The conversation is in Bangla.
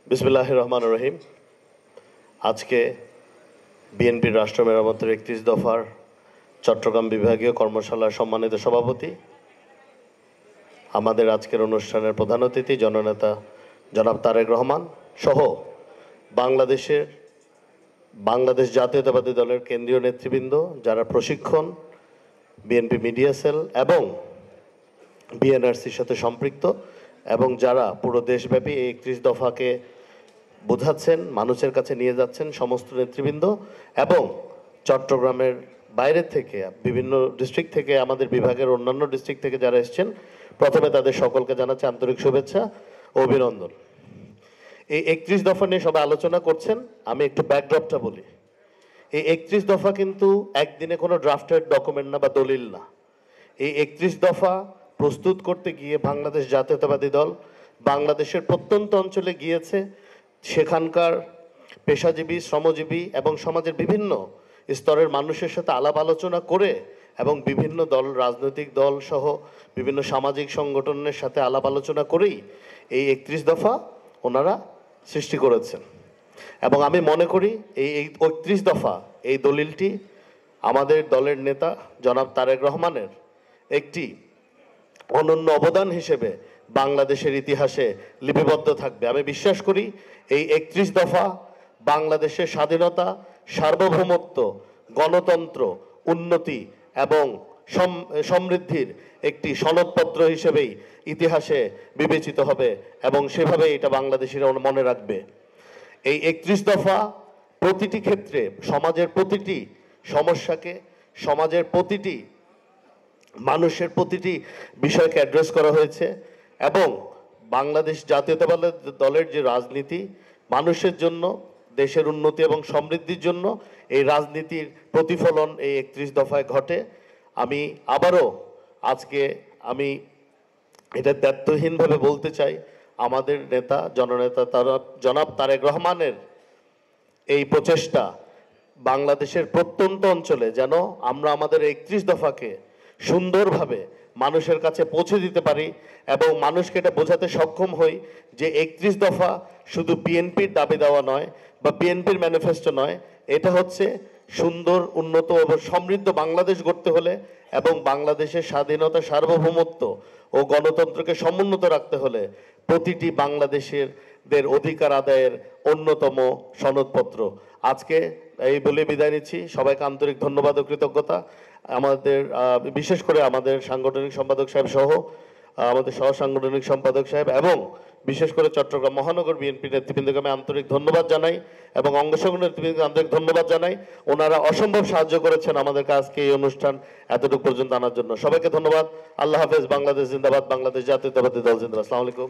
বিসমিল্লাহির রহমানির রহিম। আজকে বিএনপির রাষ্ট্র মেরামতের ৩১ দফার চট্টগ্রাম বিভাগীয় কর্মশালার সম্মানিত সভাপতি, আমাদের আজকের অনুষ্ঠানের প্রধান অতিথি জননেতা জনাব তারেক রহমান সহ বাংলাদেশ জাতীয়তাবাদী দলের কেন্দ্রীয় নেতৃবৃন্দ, যারা প্রশিক্ষণ, বিএনপি মিডিয়া সেল এবং বিএনআরসির সাথে সম্পৃক্ত এবং যারা পুরো দেশব্যাপী এই ৩১ দফাকে বোঝাচ্ছেন, মানুষের কাছে নিয়ে যাচ্ছেন, সমস্ত নেতৃবৃন্দ এবং চট্টগ্রামের বাইরের থেকে বিভিন্ন ডিস্ট্রিক্ট থেকে, আমাদের বিভাগের অন্যান্য ডিস্ট্রিক্ট থেকে যারা এসেছেন, প্রথমে তাদের সকলকে জানাচ্ছি আন্তরিক শুভেচ্ছা ও অভিনন্দন। এই ৩১ দফা নিয়ে সবাই আলোচনা করছেন, আমি একটু ব্যাকড্রপটা বলি। এই ৩১ দফা কিন্তু একদিনে কোনো ড্রাফটেড ডকুমেন্ট না বা দলিল না। এই ৩১ দফা প্রস্তুত করতে গিয়ে বাংলাদেশ জাতীয়তাবাদী দল বাংলাদেশের প্রত্যন্ত অঞ্চলে গিয়েছে, সেখানকার পেশাজীবী, শ্রমজীবী এবং সমাজের বিভিন্ন স্তরের মানুষের সাথে আলাপ আলোচনা করে এবং বিভিন্ন দল, রাজনৈতিক দল সহ বিভিন্ন সামাজিক সংগঠনের সাথে আলাপ আলোচনা করেই এই ৩১ দফা ওনারা সৃষ্টি করেছেন। এবং আমি মনে করি এই ৩১ দফা, এই দলিলটি আমাদের দলের নেতা জনাব তারেক রহমানের একটি অনন্য অবদান হিসেবে বাংলাদেশের ইতিহাসে লিপিবদ্ধ থাকবে। আমি বিশ্বাস করি এই ৩১ দফা বাংলাদেশের স্বাধীনতা, সার্বভৌমত্ব, গণতন্ত্র, উন্নতি এবং সমৃদ্ধির একটি সনদপত্র হিসেবেই ইতিহাসে বিবেচিত হবে এবং সেভাবে এটা বাংলাদেশিরা মনে রাখবে। এই ৩১ দফা প্রতিটি ক্ষেত্রে সমাজের প্রতিটি সমস্যাকে, সমাজের প্রতিটি মানুষের প্রতিটি বিষয়কে অ্যাড্রেস করা হয়েছে এবং বাংলাদেশ জাতীয়তাবাদী দলের যে রাজনীতি, মানুষের জন্য, দেশের উন্নতি এবং সমৃদ্ধির জন্য এই রাজনীতির প্রতিফলন এই ৩১ দফায় ঘটে। আমি আবারও আজকে এটা দায়িত্বহীনভাবে বলতে চাই, আমাদের নেতা জননেতা জনাব তারেক রহমানের এই প্রচেষ্টা বাংলাদেশের প্রত্যন্ত অঞ্চলে যেন আমরা আমাদের ৩১ দফাকে সুন্দরভাবে মানুষের কাছে পৌঁছে দিতে পারি এবং মানুষকে এটা বোঝাতে সক্ষম হই যে ৩১ দফা শুধু বিএনপির দাবি দেওয়া নয় বা বিএনপির ম্যানিফেস্টো নয়, এটা হচ্ছে সুন্দর, উন্নত এবং সমৃদ্ধ বাংলাদেশ গড়তে হলে এবং বাংলাদেশের স্বাধীনতা, সার্বভৌমত্ব ও গণতন্ত্রকে সমুন্নত রাখতে হলে প্রতিটি বাংলাদেশের অধিকার আদায়ের অন্যতম সনদপত্র। আজকে এই বলে বিদায় নিচ্ছি। সবাইকে আন্তরিক ধন্যবাদ ও কৃতজ্ঞতা। আমাদের বিশেষ করে আমাদের সাংগঠনিক সম্পাদক সাহেব সহ আমাদের সহ সাংগঠনিক সম্পাদক সাহেব এবং বিশেষ করে চট্টগ্রাম মহানগর বিএনপি নেতৃবৃন্দকে আমি আন্তরিক ধন্যবাদ জানাই এবং অঙ্গ সংগঠন নেতৃবৃন্দকে আন্তরিক ধন্যবাদ জানাই। ওনারা অসম্ভব সাহায্য করেছেন আমাদেরকে আজকে এই অনুষ্ঠান এতটুকু পর্যন্ত আনার জন্য। সবাইকে ধন্যবাদ। আল্লাহ হাফেজ। বাংলাদেশ জিন্দাবাদ। বাংলাদেশ জাতীয়তাবাদী দল জিন্দাবাদ। আসসালামু আলাইকুম।